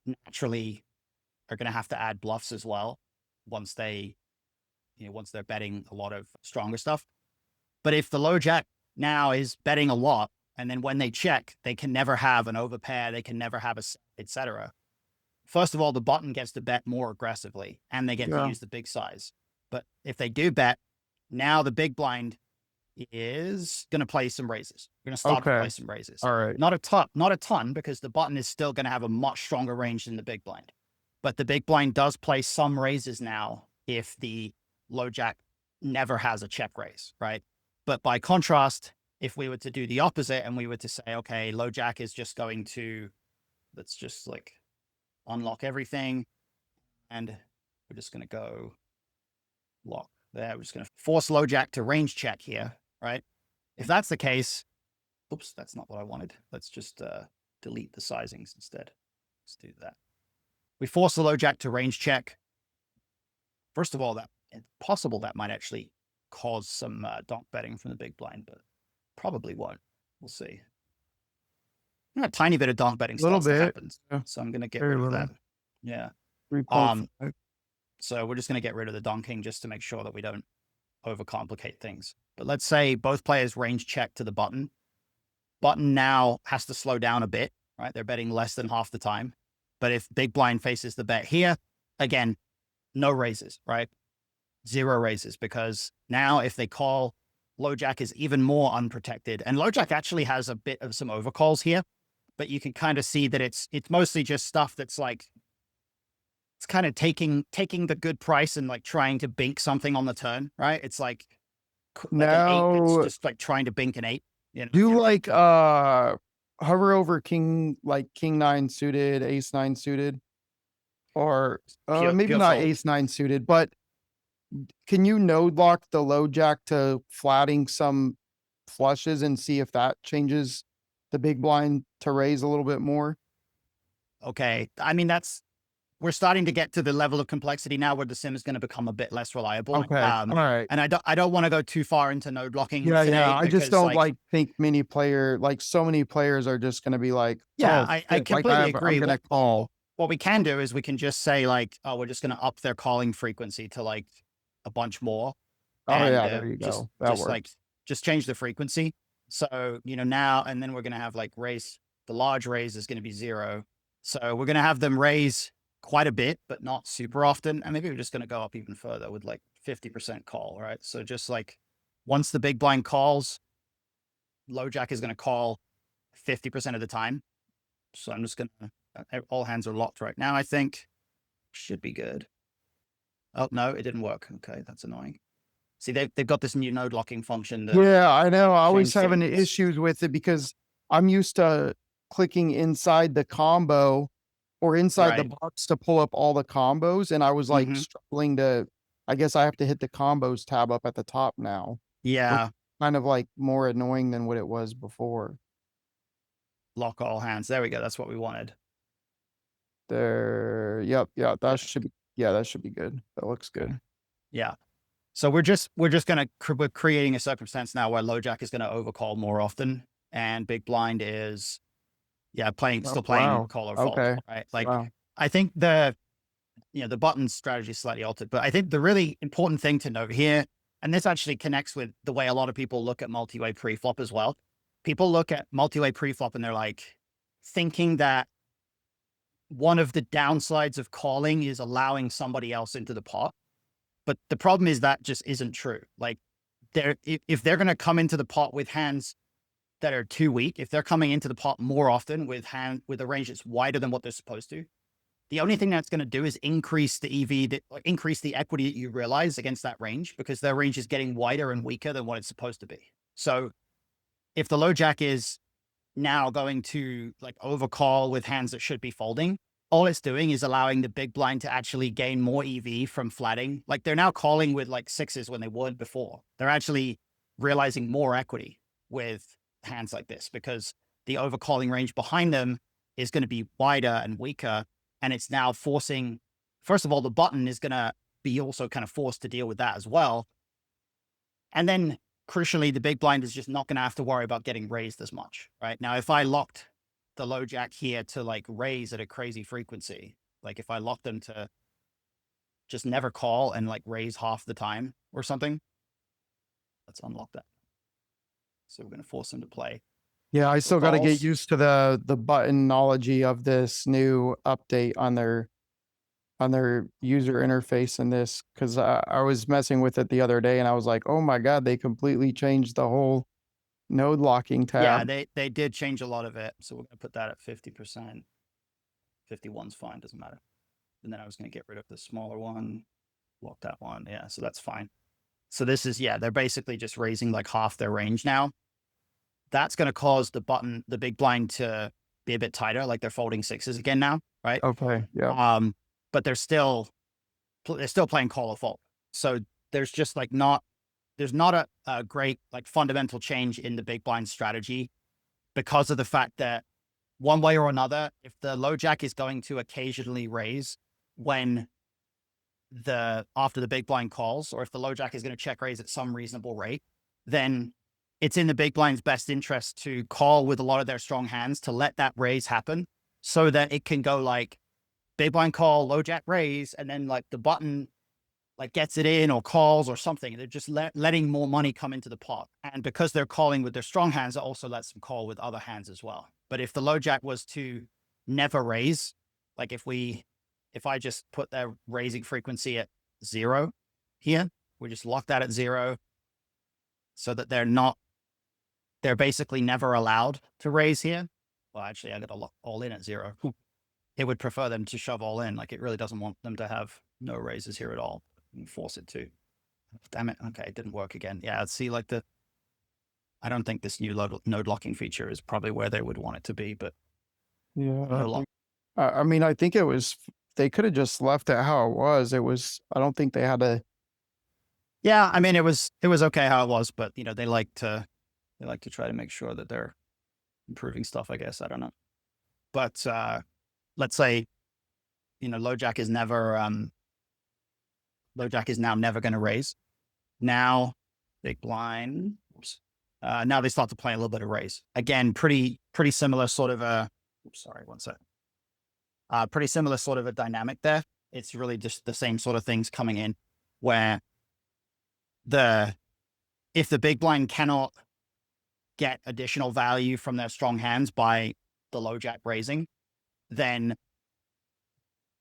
naturally are going to have to add bluffs as well once they're betting a lot of stronger stuff. But if the low jack now is betting a lot, and then when they check, they can never have an overpair, they can never have a set, etc. First of all, the button gets to bet more aggressively and they get to use the big size. But if they do bet, now the big blind is going to play some raises. We're going to start to play some raises. All right. Not a ton because the button is still going to have a much stronger range than the big blind. But the big blind does play some raises now if the low jack never has a check raise, right? But by contrast, if we were to do the opposite and we were to say, okay, low jack is just going to, let's just like unlock everything. And we're just going to go lock there. We're just going to force low jack to range check here, right? If that's the case, oops, that's not what I wanted. Let's just delete the sizings instead. Let's do that. We force the low jack to range check. First of all, that it's possible that might actually cause some donk betting from the big blind, but probably won't. We'll see. A tiny bit of donk betting starts to happen, so I'm going to get rid of that. Yeah. So we're just going to get rid of the donking just to make sure that we don't overcomplicate things. But let's say both players range check to the button. Button now has to slow down a bit right? They're betting less than half the time. But if big blind faces the bet here, again, no raises, right? 0 raises, because now if they call, low jack is even more unprotected. And low jack actually has a bit of some overcalls here, but you can kind of see that it's mostly just stuff that's like, it's kind of taking the good price and like trying to bink something on the turn, right? It's like an 8 that's Now, just like trying to bink an 8. You know? do like hover over king, like king 9 suited, ace 9 suited, or maybe Pure not fold. ace 9 suited, but can you node lock the low jack to flatting some flushes and see if that changes the big blind to raise a little bit more? Okay. I mean, we're starting to get to the level of complexity now where the sim is going to become a bit less reliable. Okay. All right. And I don't want to go too far into node blocking Yeah, yeah. today, I just because don't like, like think so many players are just gonna be like, yeah, oh I shit, like completely I'm agree. gonna call. What we can do is we can just say like, oh, we're just going to up their calling frequency to like a bunch more, Oh and yeah, there you go. That just like, works. just change the frequency. So, now, and then we're going to have like raise, the large raise is going to be 0. So we're going to have them raise quite a bit, but not super often. And maybe we're just going to go up even further with like 50% call, right? So just like once the big blind calls, low jack is going to call 50% of the time. So I'm just going to, all hands are locked right now, I think. Should be good. Oh, no, it didn't work. Okay, that's annoying. See, they've got this new node locking function that Yeah, I know. I always changed having things. issues with it because I'm used to clicking inside the combo or inside the Right. box to pull up all the combos, and I was like Hmm. struggling to. I guess I have to hit the combos tab up at the top now, which Yeah. is kind of like more annoying than what it was before. Lock all hands. There we go. That's what we wanted. There, yep, yeah, that Okay. should be, yeah, that should be good. That looks good. Yeah. So we're just gonna we're creating a circumstance now where low jack is gonna overcall more often, and big blind is, yeah, Oh, still playing wow. call or fold, Okay. right? Like, Wow. I think the button strategy is slightly altered, but I think the really important thing to note here, and this actually connects with the way a lot of people look at multi-way pre-flop as well. People look at multi-way pre-flop and they're like thinking that one of the downsides of calling is allowing somebody else into the pot. But the problem is that just isn't true. Like, if they're going to come into the pot with hands that are too weak, if they're coming into the pot more often with a range that's wider than what they're supposed to, the only thing that's going to do is increase the increase the equity that you realize against that range, because their range is getting wider and weaker than what it's supposed to be. So if the low jack is now going to like overcall with hands that should be folding, all it's doing is allowing the big blind to actually gain more EV from flatting. Like, they're now calling with like 6s when they weren't before. They're actually realizing more equity with hands like this, because the overcalling range behind them is going to be wider and weaker. And it's now forcing, first of all, the button is going to be also kind of forced to deal with that as well. And then crucially, the big blind is just not going to have to worry about getting raised as much, right? Now, if I locked the low jack here to like raise at a crazy frequency, like if I locked them to just never call and like raise half the time or something, let's unlock that. So we're going to force them to play Yeah, I for still got to get calls. used to the buttonology of this new update on their user interface in this because I was messing with it the other day and I was like, oh my god, they completely changed the whole node locking Yeah, tab. they did change a lot of it. So we're going to put that at 50%. 51's fine, doesn't matter. And then I was going to get rid of the smaller one, lock that one. Yeah, so that's fine. So this is, yeah, they're basically just raising like half their range now. That's going to cause the big blind to be a bit tighter, like they're folding 6s again now, right? Okay, yeah. But they're still playing call or fold. So there's just like there's not a great like fundamental change in the big blind strategy, because of the fact that one way or another, if the low jack is going to occasionally raise when after the big blind calls, or if the low jack is going to check raise at some reasonable rate, then it's in the big blind's best interest to call with a lot of their strong hands to let that raise happen, so that it can go like big blind call, low jack raise, and then like the button like gets it in or calls or something. They're just letting more money come into the pot. And because they're calling with their strong hands, it also lets them call with other hands as well. But if the low jack was to never raise, like if I just put their raising frequency at 0 here, we just lock that at 0 so that they're basically never allowed to raise here. Well, actually, I got to lock all in at 0. It would prefer them to shove all in. Like it really doesn't want them to have no raises here at all and force it to. Damn it. Okay, it didn't work again. Yeah, see, like I don't think this new node locking feature is probably where they would want it to be, but Yeah. no lock. I mean, I think they could have just left it how it was. I don't think they had to. Yeah, I mean, it was okay how it was, but they like to try to make sure that they're improving stuff, I guess. I don't know. But let's say, low jack is now never going to raise. Now big blind, now they start to play a little bit of raise. Again, pretty similar sort of a, sorry, one sec. Pretty similar sort of a dynamic there. It's really just the same sort of things coming in where if the big blind cannot get additional value from their strong hands by the low jack raising, then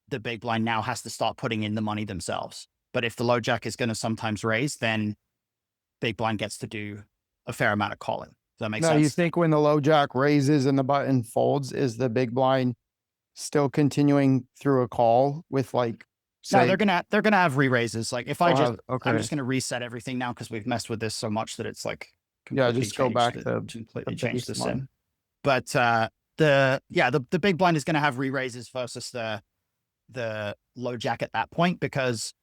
the big blind now has to start putting in the money themselves. But if the low jack is going to sometimes raise, then big blind gets to do a fair amount of calling. Does that make sense? Now, you think when the low jack raises and the button folds, is the big blind still continuing through a call with like, No, say, they're gonna have re-raises. Like if I'm okay, just gonna reset everything now because we've messed with this so much that it's like yeah, completely just go back to completely the change the baseline. sim. But the big blind is gonna have re-raises versus the low jack at that point, because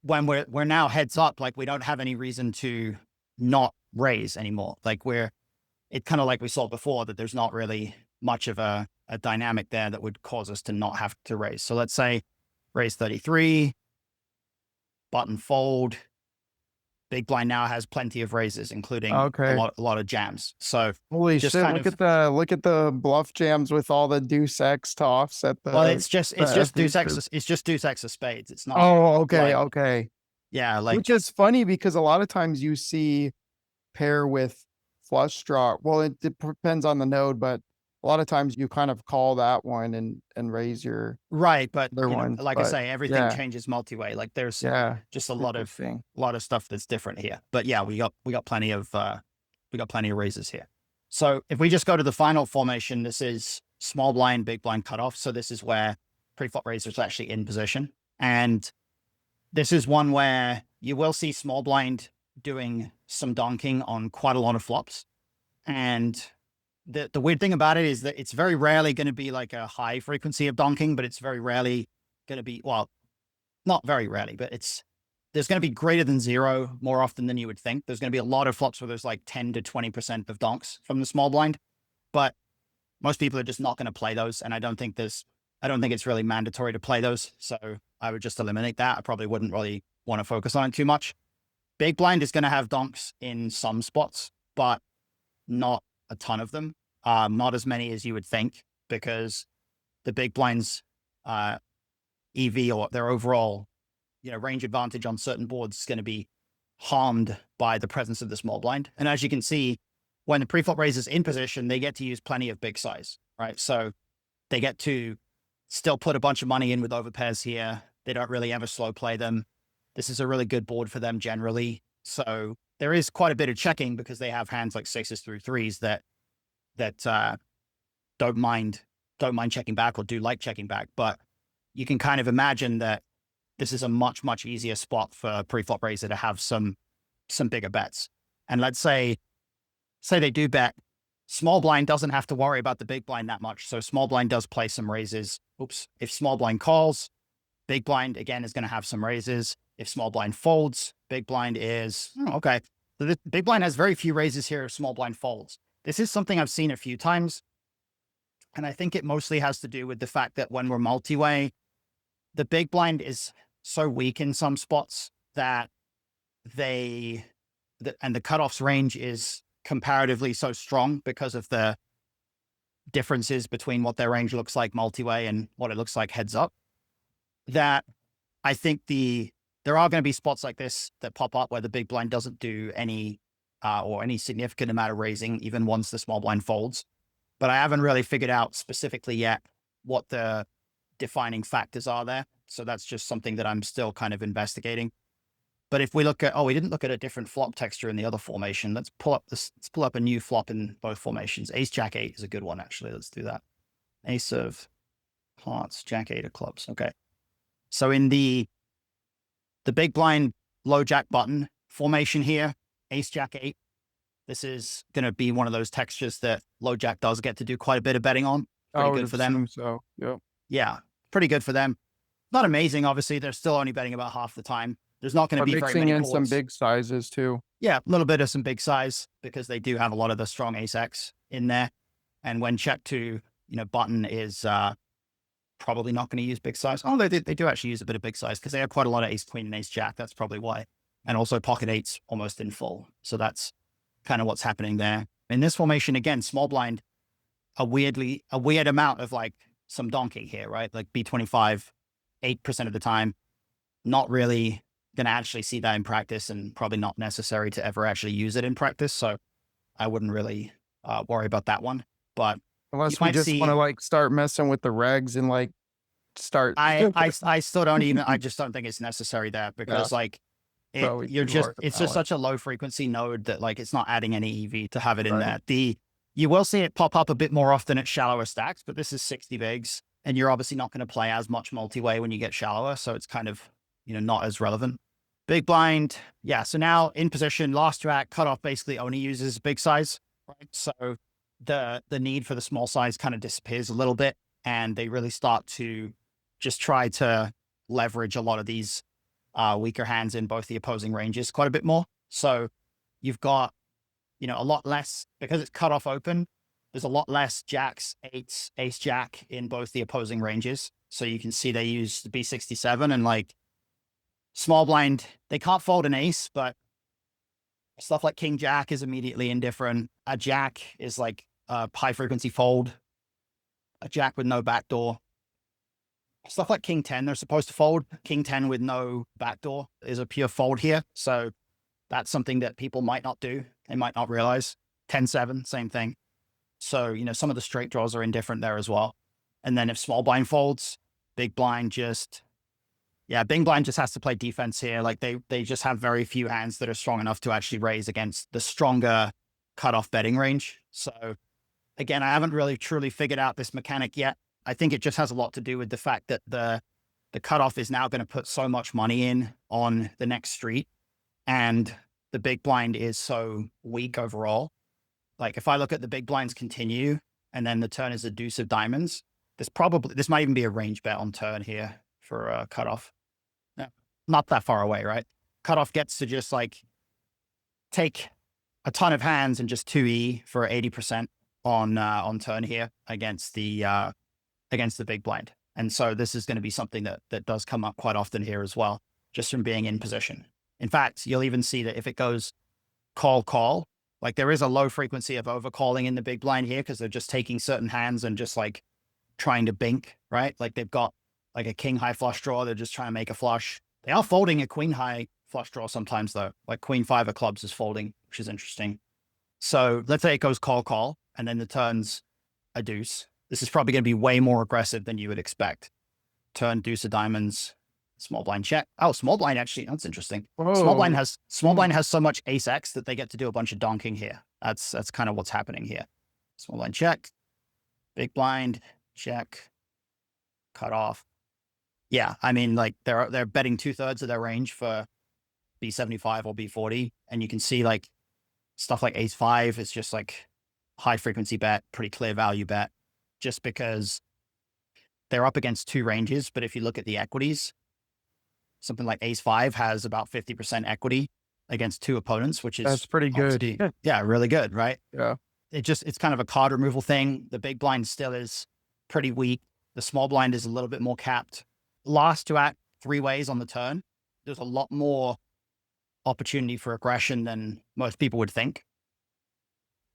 when we're now heads up, like we don't have any reason to not raise anymore. Like it's kind of like we saw before that there's not really much of a dynamic there that would cause us to not have to raise. So let's say raise 33, button fold. Big blind now has plenty of raises, including a lot of jams. So holy shit! Look at the bluff jams with all the deuce X to offset the. Well, it's just deuce X. It's just deuce X of spades. It's not. Oh, okay, okay. Yeah, like which is funny because a lot of times you see pair with flush draw. Well, it depends on the node, but a lot of times you kind of call that one and raise your right. But one. I say, everything changes multi-way. Like there's just a lot of stuff that's different here. But yeah, we got plenty of raises here. So if we just go to the final formation, this is small blind, big blind cutoff. So this is where pre-flop raisers are actually in position, and this is one where you will see small blind doing some donking on quite a lot of flops. And the weird thing about it is that it's very rarely going to be like a high frequency of donking, but it's very rarely going to be, well, not very rarely, but there's going to be greater than 0 more often than you would think. There's going to be a lot of flops where there's like 10 to 20% of donks from the small blind, but most people are just not going to play those. And I don't think it's really mandatory to play those. So I would just eliminate that. I probably wouldn't really want to focus on it too much. Big blind is going to have donks in some spots, but not a ton of them. Not as many as you would think, because the big blind's EV, or their overall, range advantage on certain boards, is going to be harmed by the presence of the small blind. And as you can see, when the pre-flop raises in position, they get to use plenty of big size, right? So they get to still put a bunch of money in with overpairs here. They don't really ever slow play them. This is a really good board for them generally. So there is quite a bit of checking because they have hands like 6s through 3s that don't mind checking back, or do like checking back. But you can kind of imagine that this is a much, much easier spot for a pre-flop raiser to have some bigger bets. And let's say they do bet, small blind doesn't have to worry about the big blind that much. So small blind does play some raises. If small blind calls, big blind again is going to have some raises. If small blind folds, big blind is okay. So the big blind has very few raises here if small blind folds. This is something I've seen a few times, and I think it mostly has to do with the fact that when we're multi-way, the big blind is so weak in some spots that and the cutoffs range is comparatively so strong because of the differences between what their range looks like multi-way and what it looks like heads up, that I think there are going to be spots like this that pop up where the big blind doesn't do any significant amount of raising, even once the small blind folds. but I haven't really figured out specifically yet what the defining factors are there. So that's just something that I'm still kind of investigating. But if we look at, we didn't look at a different flop texture in the other formation. Let's pull up a new flop in both formations. Ace Jack 8 is a good one, actually. Let's do that. Ace of hearts, Jack 8 of clubs. Okay. So in the big blind low Jack button formation here, Ace Jack 8, this is going to be one of those textures that low Jack does get to do quite a bit of betting on. Pretty good for them. So, yep. Yeah, pretty good for them. Not amazing, obviously. They're still only betting about half the time. There's not going to be very many mixing in some calls. big sizes too. Yeah, a little bit of some big size because they do have a lot of the strong ace X in there. And when check to, button is probably not going to use big size. Oh, they do actually use a bit of big size because they have quite a lot of ace queen and ace jack. That's probably why. And also pocket eights almost in full. So that's kind of what's happening there. In this formation, again, small blind, a weird amount of like some donkey here, right? Like B25, 8% of the time. Not really going to actually see that in practice and probably not necessary to ever actually use it in practice. So I wouldn't really worry about that one. But unless we just want to like start messing with the regs and like start. I still don't even, I just don't think it's necessary there because it's just such a low frequency node that like it's not adding any EV to have it in there. You will see it pop up a bit more often at shallower stacks, but this is 60 bigs and you're obviously not going to play as much multi-way when you get shallower. So it's kind of, not as relevant. Big blind. Yeah. So now in position, last track, cutoff basically only uses big size, right? So the need for the small size kind of disappears a little bit and they really start to just try to leverage a lot of these weaker hands in both the opposing ranges quite a bit more. So you've got, a lot less because it's cut off open. There's a lot less jacks, eights, ace jack in both the opposing ranges. So you can see they use the B67 and like small blind, they can't fold an ace, but stuff like king jack is immediately indifferent. A jack is like a high frequency fold. A jack with no backdoor. Stuff like king 10, they're supposed to fold. King 10 with no backdoor is a pure fold here. So that's something that people might not do. They might not realize. 10-7, same thing. So, some of the straight draws are indifferent there as well. And then if small blind folds, big blind big blind just has to play defense here. Like they just have very few hands that are strong enough to actually raise against the stronger cutoff betting range. So again, I haven't really truly figured out this mechanic yet. I think it just has a lot to do with the fact that the cutoff is now going to put so much money in on the next street and the big blind is so weak overall. Like if I look at the big blinds continue and then the turn is a deuce of diamonds, this might even be a range bet on turn here for a cutoff. No, not that far away, right? Cutoff gets to just like take a ton of hands and just 2E for 80% on turn here against the big blind. And so this is going to be something that does come up quite often here as well, just from being in position. In fact, you'll even see that if it goes call, like there is a low frequency of overcalling in the big blind here because they're just taking certain hands and just like trying to bink, right? Like they've got like a king high flush draw. They're just trying to make a flush. They are folding a queen high flush draw sometimes though, like queen 5 of clubs is folding, which is interesting. So let's say it goes call, and then the turn's a deuce. This is probably going to be way more aggressive than you would expect. Turn deuce of diamonds, small blind check. Oh, small blind actually, that's interesting. Whoa. Small blind has so much ace X that they get to do a bunch of donking here. That's kind of what's happening here. Small blind check, big blind check, cut off. Yeah, I mean, like they're betting 2/3 of their range for B75 or B40, and you can see like stuff like ace 5 is just like high frequency bet, pretty clear value bet, just because they're up against two ranges. But if you look at the equities, something like ace 5 has about 50% equity against two opponents, which is that's pretty good. Yeah, really good, right? Yeah. It's kind of a card removal thing. The big blind still is pretty weak. The small blind is a little bit more capped. Last to act 3 ways on the turn. There's a lot more opportunity for aggression than most people would think.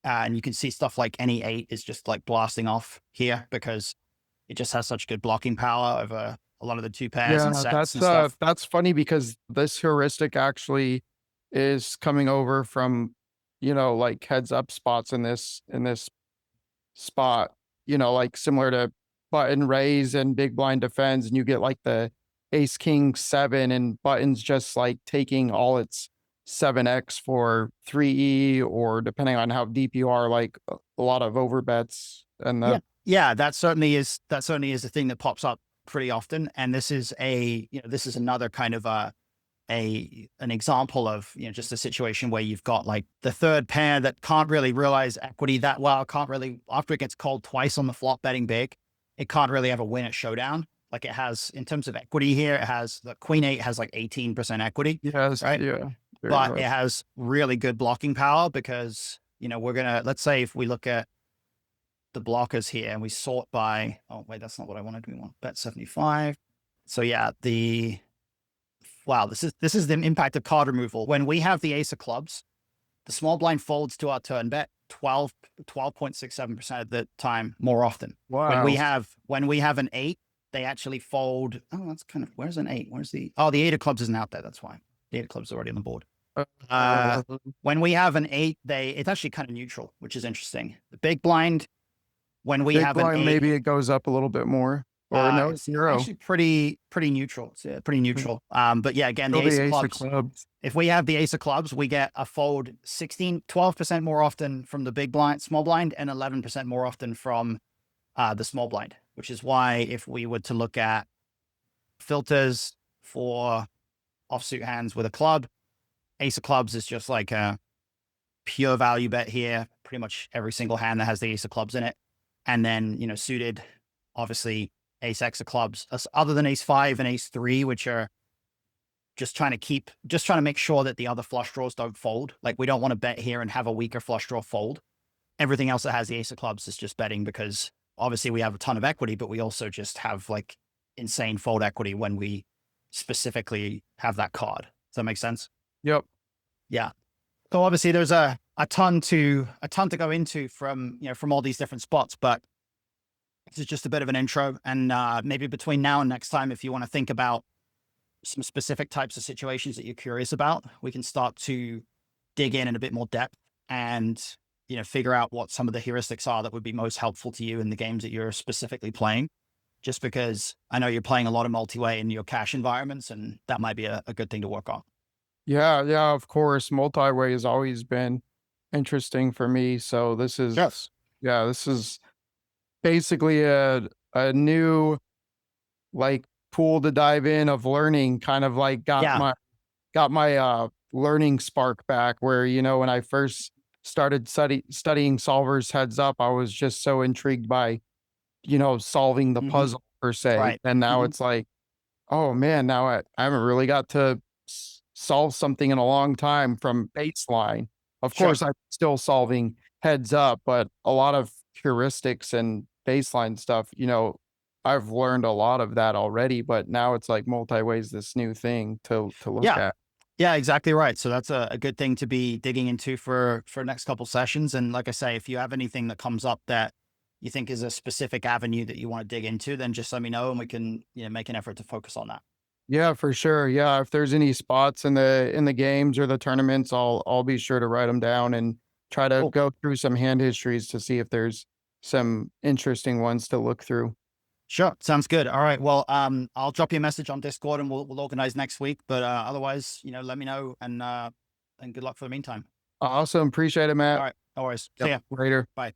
And you can see stuff like any 8 is just like blasting off here because it just has such good blocking power over a lot of the 2 pairs and sets and stuff. That's funny because this heuristic actually is coming over from, like heads up spots in this spot, like similar to button raise and big blind defense, and you get like the ace king 7 and buttons just like taking all its 7x for 3e, or depending on how deep you are, like a lot of overbets and Yeah. the Yeah, that certainly is a thing that pops up pretty often. And this is this is another kind of an example of, just a situation where you've got like the third pair that can't really realize equity that well, can't really, after it gets called twice on the flop betting big, it can't really ever win at showdown. Like it has, in terms of equity here, it has the queen eight has like 18% equity, yes, right? yeah, very But it much. has really good blocking power because, let's say if we look at the blockers here and we sort by, oh wait, that's not what I wanted. We want bet 75. So yeah, wow, this is the impact of card removal. When we have the ace of clubs, the small blind folds to our turn bet 12.67% of the time more often. When we Wow. have an eight, they actually fold. Oh, that's kind of, where's an eight? The eight of clubs isn't out there. That's why the eight of clubs is already on the board. Uh, When we have an eight, it's actually kind of neutral, which is interesting. The big blind, when we Big have an blind, eight, maybe it goes up a little bit more, or no, it's 0. actually pretty neutral. It's pretty neutral. But yeah, again, the Still ace the of ace of clubs. clubs. If we have the ace of clubs, we get a fold 12% more often from the big blind, small blind, and 11% more often from the small blind, which is why if we were to look at filters for offsuit hands with a club, ace of clubs is just like a pure value bet here. Pretty much every single hand that has the ace of clubs in it. And then, suited, obviously ace X of clubs, other than ace 5 and ace 3, which are just trying to make sure that the other flush draws don't fold. Like we don't want to bet here and have a weaker flush draw fold. Everything else that has the ace of clubs is just betting because obviously we have a ton of equity, but we also just have like insane fold equity when we specifically have that card. Does that make sense? Yep. Yeah. So obviously there's a ton to go into from, from all these different spots, but this is just a bit of an intro. And maybe between now and next time, if you want to think about some specific types of situations that you're curious about, we can start to dig in a bit more depth and, figure out what some of the heuristics are that would be most helpful to you in the games that you're specifically playing. Just because I know you're playing a lot of multi-way in your cash environments, and that might be a good thing to work on. Yeah, yeah, of course. Multi-way has always been interesting for me. So Yes. this is basically a new like pool to dive in of learning, kind of like Yeah. got my learning spark back, where when I first started studying solvers heads up, I was just so intrigued by solving the Hmm. puzzle per se, Right. and now Hmm. it's like, oh man, now I haven't really got to solve something in a long time from baseline. Of Sure. course, I'm still solving heads up, but a lot of heuristics and baseline stuff, I've learned a lot of that already, but now it's like multi-ways this new thing to look Yeah. at. Yeah, exactly right. So that's a good thing to be digging into for next couple sessions. And like I say, if you have anything that comes up that you think is a specific avenue that you want to dig into, then just let me know and we can, make an effort to focus on that. Yeah, for sure. Yeah, if there's any spots in the games or the tournaments, I'll be sure to write them down and try to Cool. go through some hand histories to see if there's some interesting ones to look through. Sure. Sounds good. All right. Well, I'll drop you a message on Discord and we'll organize next week. But otherwise, let me know and good luck for the meantime. Awesome. Appreciate it, All Matt. right. No worries. See Yep. ya. Later. Bye.